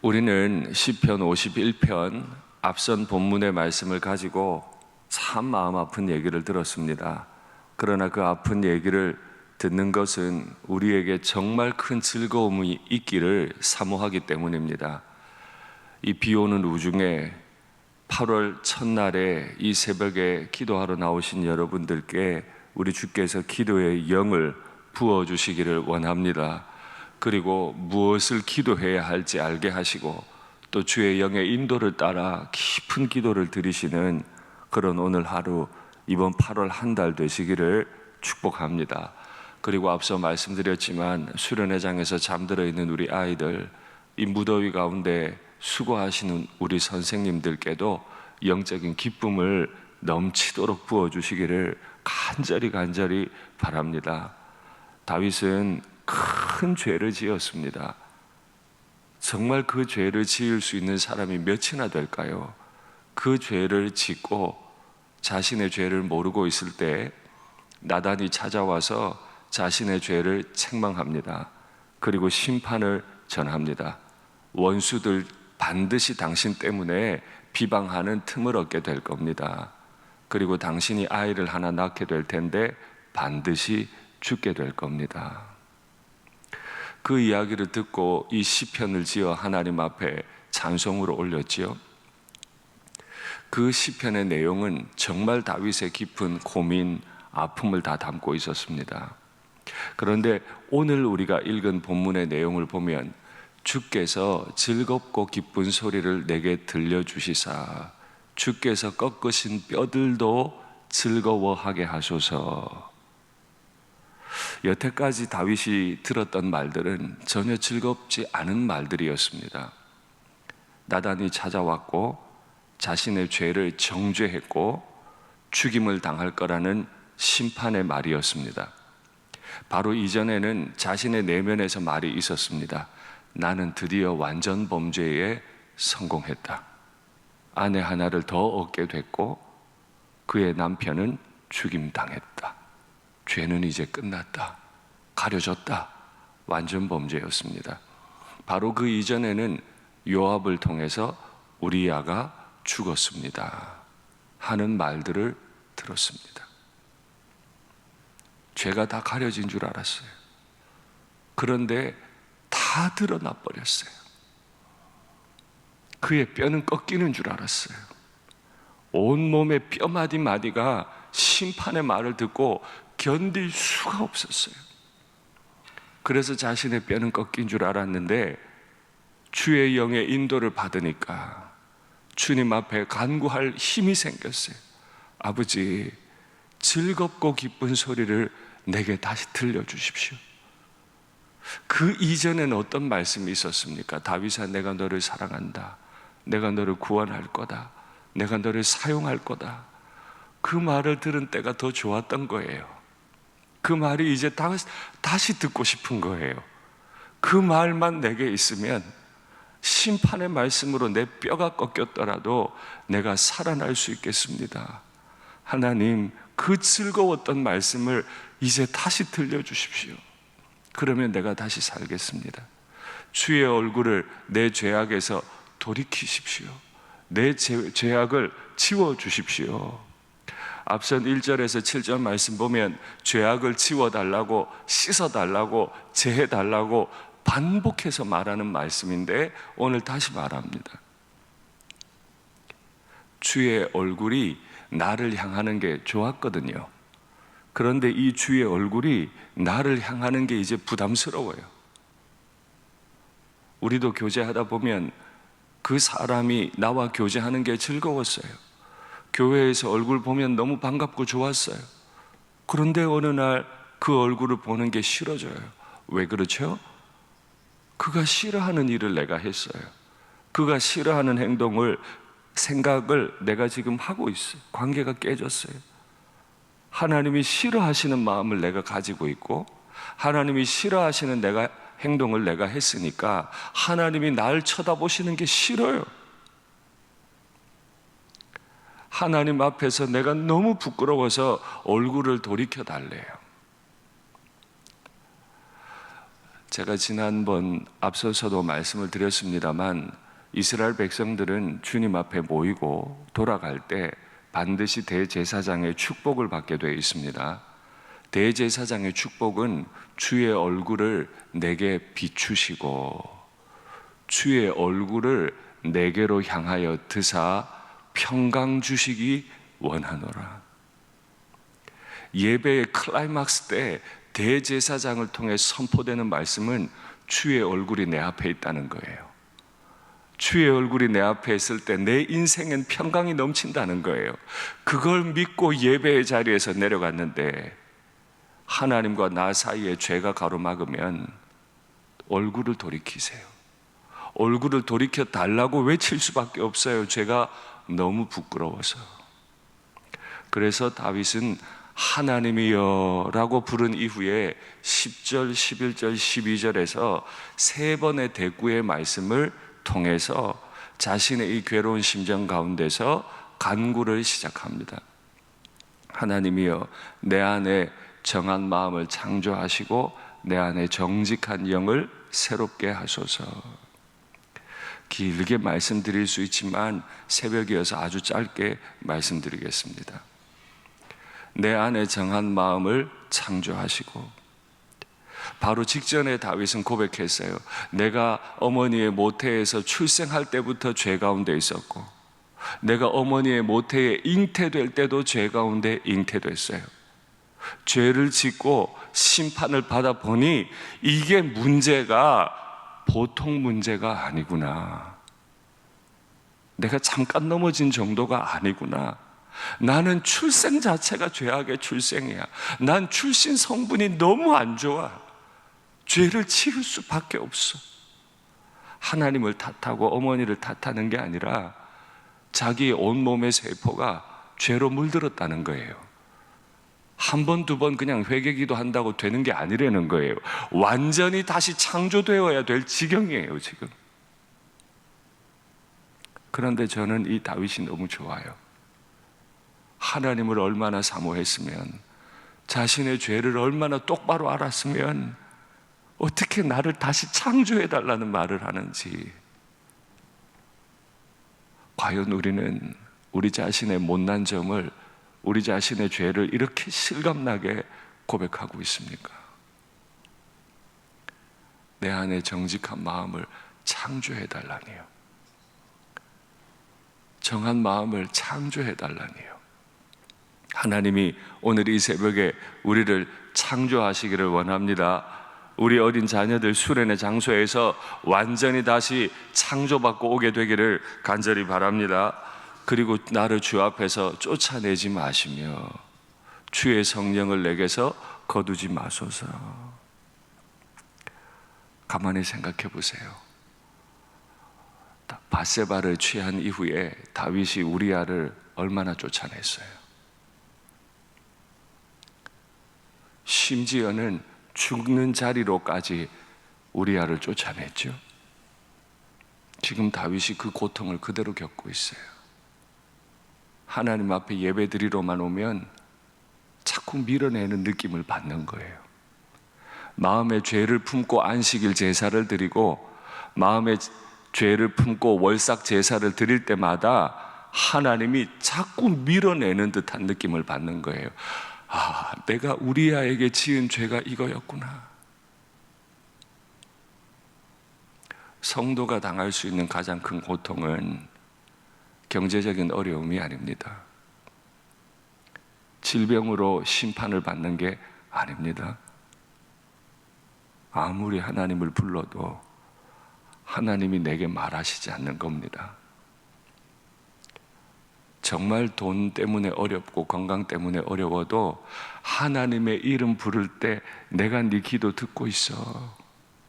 우리는 시편 51편 앞선 본문의 말씀을 가지고 참 마음 아픈 얘기를 들었습니다. 그러나 그 아픈 얘기를 듣는 것은 우리에게 정말 큰 즐거움이 있기를 사모하기 때문입니다. 이 비 오는 우중에 8월 첫날에 이 새벽에 기도하러 나오신 여러분들께 우리 주께서 기도의 영을 부어주시기를 원합니다. 그리고 무엇을 기도해야 할지 알게 하시고 또 주의 영의 인도를 따라 깊은 기도를 드리시는 그런 오늘 하루, 이번 8월 한 달 되시기를 축복합니다. 그리고 앞서 말씀드렸지만 수련회장에서 잠들어 있는 우리 아이들, 이 무더위 가운데 수고하시는 우리 선생님들께도 영적인 기쁨을 넘치도록 부어주시기를 간절히 바랍니다. 다윗은 큰 죄를 지었습니다. 정말 그 죄를 지을 수 있는 사람이 몇이나 될까요? 그 죄를 짓고 자신의 죄를 모르고 있을 때 나단이 찾아와서 자신의 죄를 책망합니다. 그리고 심판을 전합니다. 원수들 반드시 당신 때문에 비방하는 틈을 얻게 될 겁니다. 그리고 당신이 아이를 하나 낳게 될 텐데 반드시 죽게 될 겁니다. 그 이야기를 듣고 이 시편을 지어 하나님 앞에 찬송으로 올렸지요. 그 시편의 내용은 정말 다윗의 깊은 고민, 아픔을 다 담고 있었습니다. 그런데 오늘 우리가 읽은 본문의 내용을 보면 주께서 즐겁고 기쁜 소리를 내게 들려주시사 주께서 꺾으신 뼈들도 즐거워하게 하소서. 여태까지 다윗이 들었던 말들은 전혀 즐겁지 않은 말들이었습니다. 나단이 찾아왔고 자신의 죄를 정죄했고 죽임을 당할 거라는 심판의 말이었습니다. 바로 이전에는 자신의 내면에서 말이 있었습니다. 나는 드디어 완전 범죄에 성공했다. 아내 하나를 더 얻게 됐고 그의 남편은 죽임당했다. 죄는 이제 끝났다. 가려졌다. 완전 범죄였습니다. 바로 그 이전에는 요압을 통해서 우리야가 죽었습니다 하는 말들을 들었습니다. 죄가 다 가려진 줄 알았어요. 그런데 다 드러나 버렸어요. 그의 뼈는 꺾이는 줄 알았어요. 온몸의 뼈 마디마디가 심판의 말을 듣고 견딜 수가 없었어요. 그래서 자신의 뼈는 꺾인 줄 알았는데 주의 영의 인도를 받으니까 주님 앞에 간구할 힘이 생겼어요. 아버지, 즐겁고 기쁜 소리를 내게 다시 들려주십시오. 그 이전에는 어떤 말씀이 있었습니까? 다윗아, 내가 너를 사랑한다. 내가 너를 구원할 거다. 내가 너를 사용할 거다. 그 말을 들은 때가 더 좋았던 거예요. 그 말이 이제 다시 듣고 싶은 거예요. 그 말만 내게 있으면 심판의 말씀으로 내 뼈가 꺾였더라도 내가 살아날 수 있겠습니다. 하나님, 그 즐거웠던 말씀을 이제 다시 들려주십시오. 그러면 내가 다시 살겠습니다. 주의 얼굴을 내 죄악에서 돌이키십시오. 내 죄악을 지워주십시오. 앞선 1절에서 7절 말씀 보면 죄악을 지워달라고, 씻어달라고, 제해달라고 반복해서 말하는 말씀인데 오늘 다시 말합니다. 주의 얼굴이 나를 향하는 게 좋았거든요. 그런데 이 주의 얼굴이 나를 향하는 게 이제 부담스러워요. 우리도 교제하다 보면 그 사람이 나와 교제하는 게 즐거웠어요. 교회에서 얼굴 보면 너무 반갑고 좋았어요. 그런데 어느 날 그 얼굴을 보는 게 싫어져요. 왜 그렇죠? 그가 싫어하는 일을 내가 했어요. 그가 싫어하는 행동을, 생각을 내가 지금 하고 있어요. 관계가 깨졌어요. 하나님이 싫어하시는 마음을 내가 가지고 있고 하나님이 싫어하시는 행동을 내가 했으니까 하나님이 날 쳐다보시는 게 싫어요. 하나님 앞에서 내가 너무 부끄러워서 얼굴을 돌이켜 달래요. 제가 지난번 앞서서도 말씀을 드렸습니다만 이스라엘 백성들은 주님 앞에 모이고 돌아갈 때 반드시 대제사장의 축복을 받게 되어 있습니다. 대제사장의 축복은 주의 얼굴을 내게 비추시고 주의 얼굴을 내게로 향하여 드사 평강 주시기 원하노라. 예배의 클라이막스 때 대제사장을 통해 선포되는 말씀은 주의 얼굴이 내 앞에 있다는 거예요. 주의 얼굴이 내 앞에 있을 때 내 인생엔 평강이 넘친다는 거예요. 그걸 믿고 예배의 자리에서 내려갔는데 하나님과 나 사이에 죄가 가로막으면 얼굴을 돌이키세요. 얼굴을 돌이켜 달라고 외칠 수밖에 없어요. 죄가 너무 부끄러워서. 그래서 다윗은 하나님이여 라고 부른 이후에 10절, 11절, 12절에서 세 번의 대꾸의 말씀을 통해서 자신의 이 괴로운 심정 가운데서 간구를 시작합니다. 하나님이여, 내 안에 정한 마음을 창조하시고 내 안에 정직한 영을 새롭게 하소서. 길게 말씀드릴 수 있지만 새벽이어서 아주 짧게 말씀드리겠습니다. 내 안에 정한 마음을 창조하시고, 바로 직전에 다윗은 고백했어요. 내가 어머니의 모태에서 출생할 때부터 죄 가운데 있었고 내가 어머니의 모태에 잉태될 때도 죄 가운데 잉태됐어요. 죄를 짓고 심판을 받아보니 이게 문제가 보통 문제가 아니구나. 내가 잠깐 넘어진 정도가 아니구나. 나는 출생 자체가 죄악의 출생이야. 난 출신 성분이 너무 안 좋아. 죄를 지을 수밖에 없어. 하나님을 탓하고 어머니를 탓하는 게 아니라 자기의 온몸의 세포가 죄로 물들었다는 거예요. 한 번, 두 번 그냥 회개기도 한다고 되는 게 아니라는 거예요. 완전히 다시 창조되어야 될 지경이에요, 지금. 그런데 저는 이 다윗이 너무 좋아요. 하나님을 얼마나 사모했으면, 자신의 죄를 얼마나 똑바로 알았으면 어떻게 나를 다시 창조해달라는 말을 하는지. 과연 우리는 우리 자신의 못난 점을, 우리 자신의 죄를 이렇게 실감나게 고백하고 있습니까? 내 안에 정직한 마음을 창조해달라니요. 정한 마음을 창조해달라니요. 하나님이 오늘 이 새벽에 우리를 창조하시기를 원합니다. 우리 어린 자녀들 수련의 장소에서 완전히 다시 창조받고 오게 되기를 간절히 바랍니다. 그리고 나를 주 앞에서 쫓아내지 마시며 주의 성령을 내게서 거두지 마소서. 가만히 생각해 보세요. 밧세바를 취한 이후에 다윗이 우리아를 얼마나 쫓아냈어요. 심지어는 죽는 자리로까지 우리아를 쫓아냈죠. 지금 다윗이 그 고통을 그대로 겪고 있어요. 하나님 앞에 예배드리러만 오면 자꾸 밀어내는 느낌을 받는 거예요. 마음의 죄를 품고 안식일 제사를 드리고 마음의 죄를 품고 월삭 제사를 드릴 때마다 하나님이 자꾸 밀어내는 듯한 느낌을 받는 거예요. 아, 내가 우리아에게 지은 죄가 이거였구나. 성도가 당할 수 있는 가장 큰 고통은 경제적인 어려움이 아닙니다. 질병으로 심판을 받는 게 아닙니다. 아무리 하나님을 불러도 하나님이 내게 말하시지 않는 겁니다. 정말 돈 때문에 어렵고 건강 때문에 어려워도 하나님의 이름 부를 때 내가 네 기도 듣고 있어.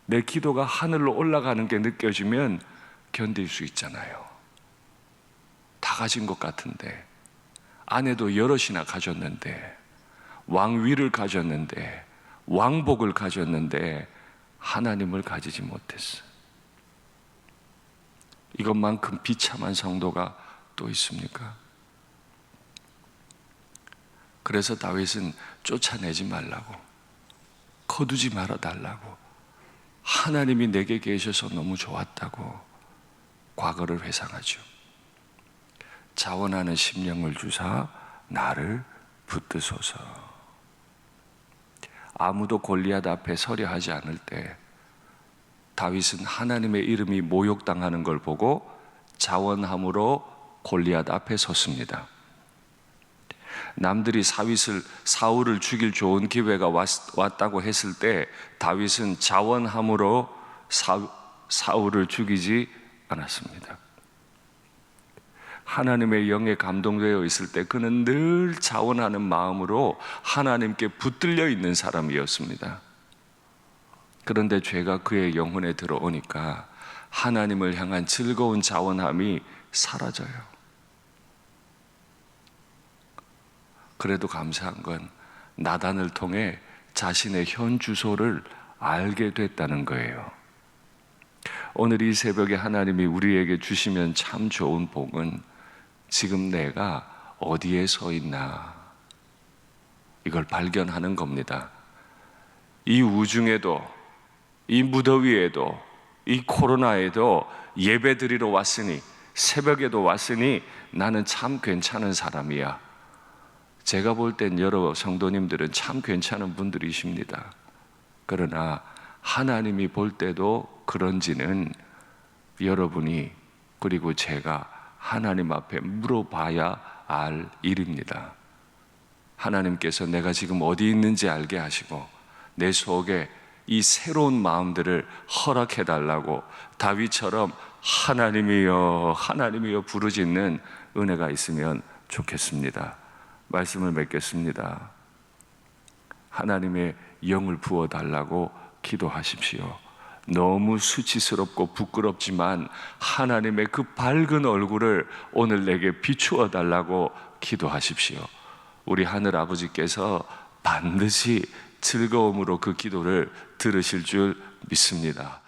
내 기도가 하늘로 올라가는 게 느껴지면 견딜 수 있잖아요. 다 가진 것 같은데, 아내도 여럿이나 가졌는데, 왕위를 가졌는데, 왕복을 가졌는데 하나님을 가지지 못했어. 이것만큼 비참한 성도가 또 있습니까? 그래서 다윗은 쫓아내지 말라고, 거두지 말아 달라고, 하나님이 내게 계셔서 너무 좋았다고 과거를 회상하죠. 자원하는 심령을 주사 나를 붙드소서. 아무도 골리앗 앞에 서려 하지 않을 때 다윗은 하나님의 이름이 모욕당하는 걸 보고 자원함으로 골리앗 앞에 섰습니다. 남들이 사울을 죽일 좋은 기회가 왔다고 했을 때 다윗은 자원함으로 사울을 죽이지 않았습니다. 하나님의 영에 감동되어 있을 때 그는 늘 자원하는 마음으로 하나님께 붙들려 있는 사람이었습니다. 그런데 죄가 그의 영혼에 들어오니까 하나님을 향한 즐거운 자원함이 사라져요. 그래도 감사한 건 나단을 통해 자신의 현 주소를 알게 됐다는 거예요. 오늘 이 새벽에 하나님이 우리에게 주시면 참 좋은 복은 지금 내가 어디에 서 있나 이걸 발견하는 겁니다. 이 우중에도, 이 무더위에도, 이 코로나에도 예배드리러 왔으니, 새벽에도 왔으니 나는 참 괜찮은 사람이야. 제가 볼 땐 여러 성도님들은 참 괜찮은 분들이십니다. 그러나 하나님이 볼 때도 그런지는 여러분이 그리고 제가 하나님 앞에 물어봐야 알 일입니다. 하나님께서 내가 지금 어디 있는지 알게 하시고 내 속에 이 새로운 마음들을 허락해 달라고 다윗처럼 하나님이여 하나님이여 부르짖는 은혜가 있으면 좋겠습니다. 말씀을 맺겠습니다. 하나님의 영을 부어달라고 기도하십시오. 너무 수치스럽고 부끄럽지만 하나님의 그 밝은 얼굴을 오늘 내게 비추어 달라고 기도하십시오. 우리 하늘 아버지께서 반드시 즐거움으로 그 기도를 들으실 줄 믿습니다.